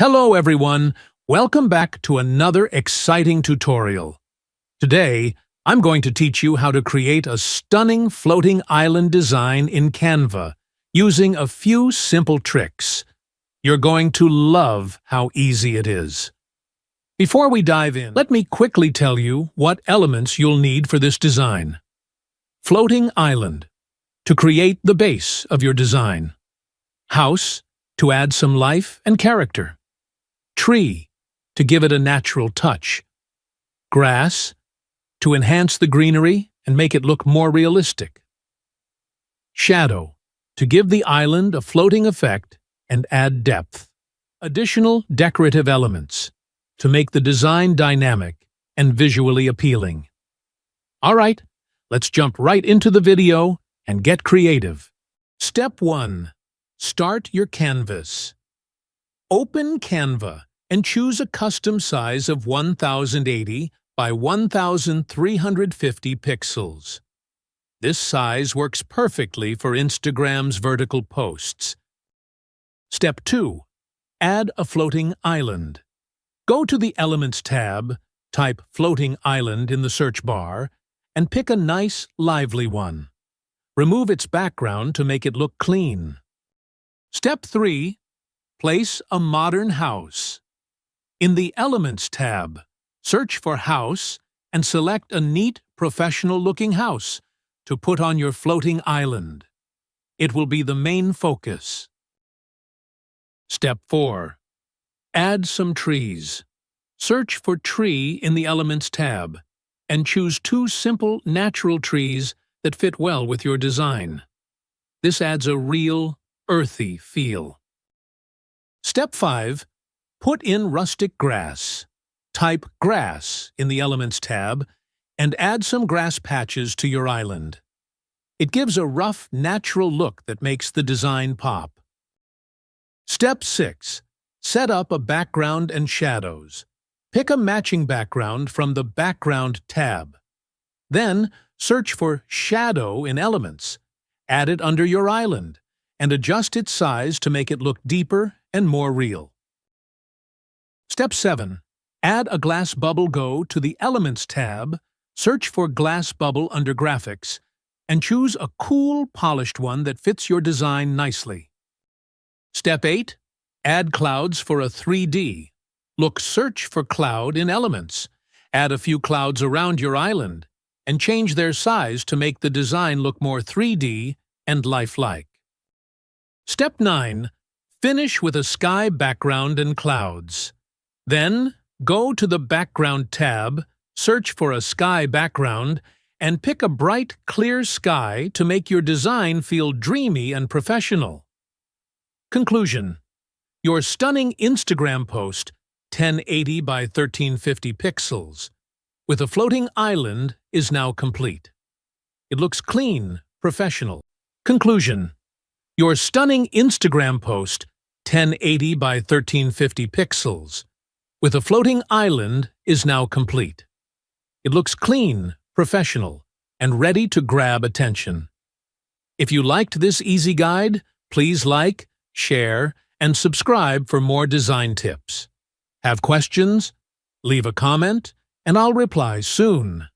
Hello everyone, welcome back to another exciting tutorial. Today, I'm going to teach you how to create a stunning floating island design in Canva using a few simple tricks. You're going to love how easy it is. Before we dive in, let me quickly tell you what elements you'll need for this design. Floating island, to create the base of your design. House, to add some life and character. Tree, to give it a natural touch. Grass, to enhance the greenery and make it look more realistic. Shadow, to give the island a floating effect and add depth. Additional decorative elements, to make the design dynamic and visually appealing. All right, let's jump right into the video and get creative. Step 1. Start your canvas. Open Canva and choose a custom size of 1080 by 1350 pixels. This size works perfectly for Instagram's vertical posts. Step 2. Add a floating island. Go to the Elements tab, type Floating Island in the search bar, and pick a nice, lively one. Remove its background to make it look clean. Step 3. Place a modern house. In the Elements tab, search for House and select a neat, professional-looking house to put on your floating island. It will be the main focus. Step 4. Add some trees. Search for Tree in the Elements tab and choose 2 simple, natural trees that fit well with your design. This adds a real, earthy feel. Step 5. Put in rustic grass. Type Grass in the Elements tab and add some grass patches to your island. It gives a rough, natural look that makes the design pop. Step 6. Set up a background and shadows. Pick a matching background from the Background tab. Then, search for Shadow in Elements. Add it under your island and adjust its size to make it look deeper and more real. Step 7. Add a glass bubble. Go to the Elements tab, search for Glass Bubble under Graphics, and choose a cool, polished one that fits your design nicely. Step 8. Add clouds for a 3D. Search for Cloud in Elements. Add a few clouds around your island, and change their size to make the design look more 3D and lifelike. Step 9. Finish with a sky background and clouds. Then, go to the Background tab, search for a sky background, and pick a bright, clear sky to make your design feel dreamy and professional. Conclusion. Your stunning Instagram post, 1080 by 1350 pixels, with a floating island is now complete. It looks clean, professional. Conclusion. Your stunning Instagram post, 1080 by 1350 pixels, with a floating island is now complete. It looks clean, professional, and ready to grab attention. If you liked this easy guide, please like, share, and subscribe for more design tips. Have questions? Leave a comment, and I'll reply soon.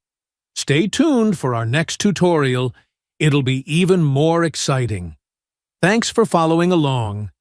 Stay tuned for our next tutorial. It'll be even more exciting. Thanks for following along.